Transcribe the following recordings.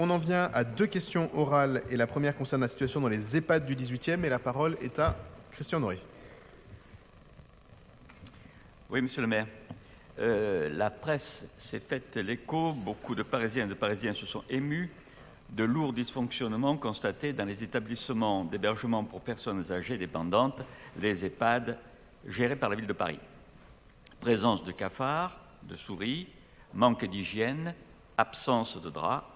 on en vient à 2 questions orales et la première concerne la situation dans les EHPAD du 18e et la parole est à Christian Noré. Oui, monsieur le maire. La presse s'est faite l'écho, beaucoup de Parisiens et de Parisiens se sont émus de lourds dysfonctionnements constatés dans les établissements d'hébergement pour personnes âgées dépendantes, les EHPAD, gérés par la ville de Paris. Présence de cafards, de souris, manque d'hygiène, absence de draps.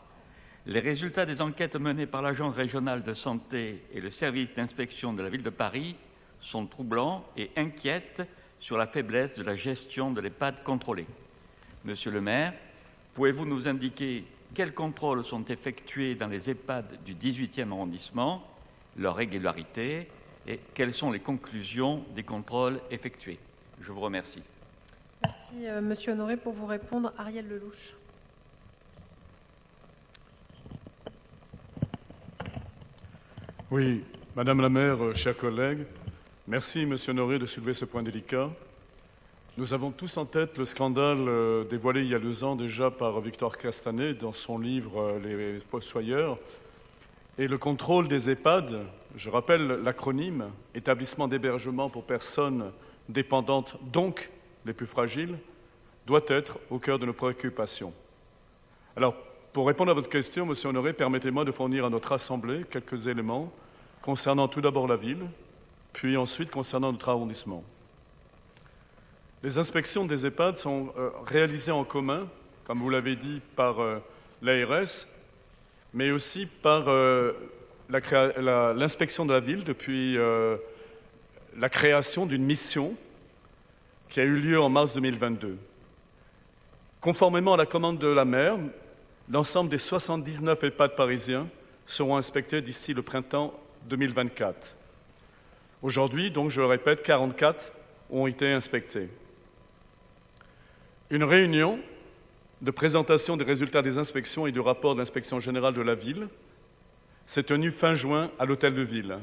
Les résultats des enquêtes menées par l'Agence régionale de santé et le service d'inspection de la ville de Paris sont troublants et inquiètent sur la faiblesse de la gestion de l'EHPAD contrôlée. Monsieur le maire, pouvez-vous nous indiquer quels contrôles sont effectués dans les EHPAD du 18e arrondissement, leur régularité et quelles sont les conclusions des contrôles effectués? Je vous remercie. Merci, monsieur Honoré. Pour vous répondre, Ariel Lelouch. Oui, Madame la maire, chers collègues, merci, monsieur Honoré, de soulever ce point délicat. Nous avons tous en tête le scandale dévoilé il y a 2 ans déjà par Victor Castanet dans son livre Les Fossoyeurs. Et le contrôle des EHPAD, je rappelle l'acronyme, établissement d'hébergement pour personnes dépendantes, donc les plus fragiles, doit être au cœur de nos préoccupations. Alors, pour répondre à votre question, monsieur Honoré, permettez-moi de fournir à notre Assemblée quelques éléments concernant tout d'abord la ville, puis ensuite concernant notre arrondissement. Les inspections des EHPAD sont réalisées en commun, comme vous l'avez dit, par l'ARS, mais aussi par l'inspection de la ville depuis la création d'une mission qui a eu lieu en mars 2022. Conformément à la commande de la maire, l'ensemble des 79 EHPAD parisiens seront inspectés d'ici le printemps 2024. Aujourd'hui, donc, je le répète, 44 ont été inspectés. Une réunion de présentation des résultats des inspections et du rapport de l'inspection générale de la ville s'est tenue fin juin à l'hôtel de ville,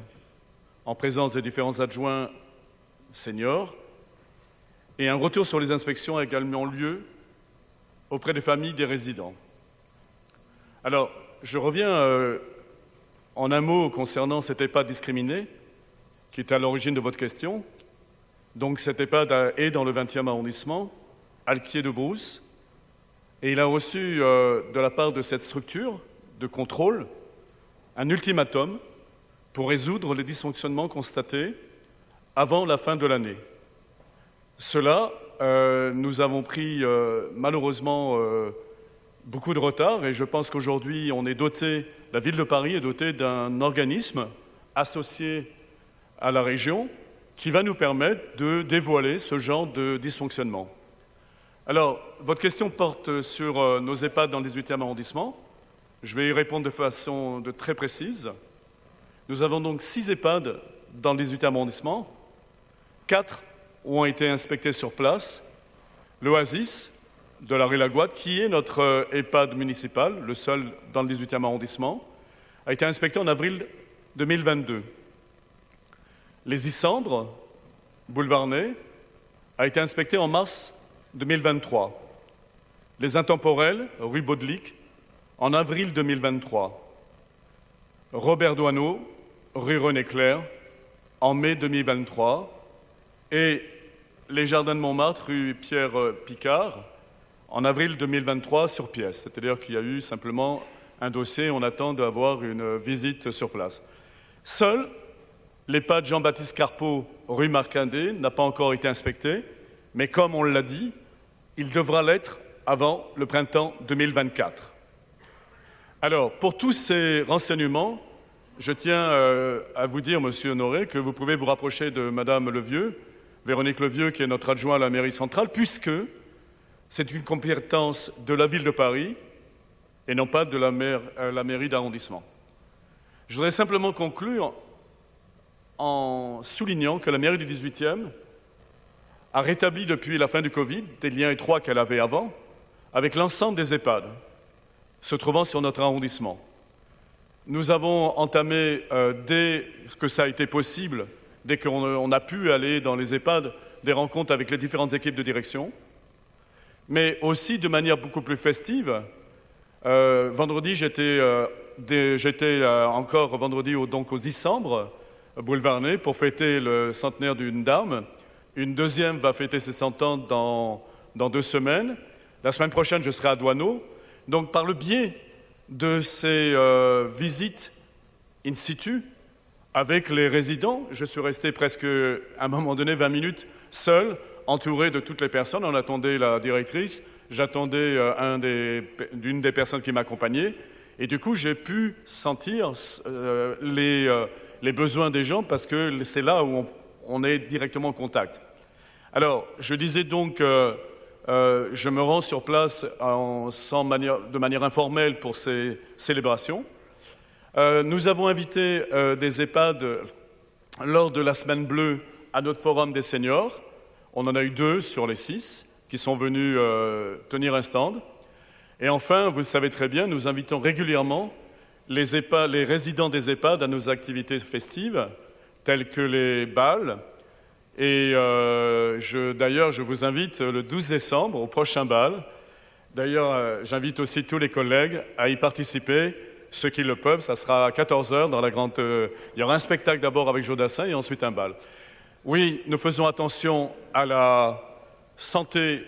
en présence des différents adjoints seniors, et un retour sur les inspections a également lieu auprès des familles des résidents. Alors, je reviens en un mot concernant cet EHPAD discriminé, qui est à l'origine de votre question. Donc cet EHPAD est dans le 20e arrondissement, Alquier-de-Brousse, et il a reçu de la part de cette structure de contrôle un ultimatum pour résoudre les dysfonctionnements constatés avant la fin de l'année. Cela, nous avons pris malheureusement beaucoup de retard et je pense qu'aujourd'hui, la ville de Paris est dotée d'un organisme associé à la région qui va nous permettre de dévoiler ce genre de dysfonctionnement. Alors, votre question porte sur nos EHPAD dans le 18e arrondissement. Je vais y répondre de façon très précise. Nous avons donc 6 EHPAD dans le 18e arrondissement. 4 ont été inspectés sur place. L'Oasis de la rue Laguade, qui est notre EHPAD municipal, le seul dans le 18e arrondissement, a été inspecté en avril 2022. Les Isambres, boulevard Ney, a été inspecté en mars 2023. Les Intemporels, rue Baudelic, en avril 2023. Robert Doisneau, rue René Clair, en mai 2023. Et les Jardins de Montmartre, rue Pierre Picard, en avril 2023 sur pièce. C'est-à-dire qu'il y a eu simplement un dossier, on attend d'avoir une visite sur place. Seul l'EHPAD Jean-Baptiste Carpeau, rue Marcandé, n'a pas encore été inspecté, mais comme on l'a dit, il devra l'être avant le printemps 2024. Alors, pour tous ces renseignements, je tiens à vous dire, monsieur Honoré, que vous pouvez vous rapprocher de madame Levieux, Véronique Levieux, qui est notre adjoint à la mairie centrale, puisque c'est une compétence de la ville de Paris et non pas de la mairie d'arrondissement. Je voudrais simplement conclure en soulignant que la mairie du 18e a rétabli depuis la fin du Covid des liens étroits qu'elle avait avant avec l'ensemble des EHPAD se trouvant sur notre arrondissement. Nous avons entamé, dès que ça a été possible, dès qu'on a pu aller dans les EHPAD, des rencontres avec les différentes équipes de direction, mais aussi de manière beaucoup plus festive, Vendredi, j'étais encore vendredi donc aux Issambres, boulevard Ney, pour fêter le centenaire d'une dame. Une deuxième va fêter ses 100 ans dans 2 semaines. La semaine prochaine, je serai à Douaneau. Donc, par le biais de ces visites in situ, avec les résidents, je suis resté presque, à un moment donné, 20 minutes seul, entouré de toutes les personnes. On attendait la directrice, j'attendais d'une des personnes qui m'accompagnait. Et du coup, j'ai pu sentir les besoins des gens parce que c'est là où on est directement en contact. Alors, je disais donc, je me rends sur place de manière informelle pour ces célébrations. Nous avons invité des EHPAD lors de la Semaine Bleue à notre forum des seniors. On en a eu 2 sur les 6 qui sont venus tenir un stand. Et enfin, vous le savez très bien, nous invitons régulièrement les résidents des EHPAD à nos activités festives, telles que les bals. Et d'ailleurs, je vous invite le 12 décembre au prochain bal. D'ailleurs, j'invite aussi tous les collègues à y participer. Ceux qui le peuvent, ça sera à 14h dans la grande... il y aura un spectacle d'abord avec Jodassin et ensuite un bal. Oui, nous faisons attention à la santé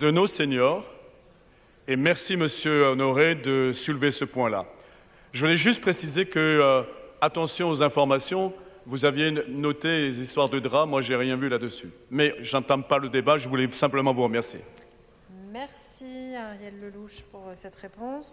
de nos seniors. Et merci, Monsieur Honoré, de soulever ce point-là. Je voulais juste préciser que, attention aux informations, vous aviez noté les histoires de draps, moi j'ai rien vu là-dessus. Mais j'entame pas le débat, je voulais simplement vous remercier. Merci Ariel Lelouch pour cette réponse.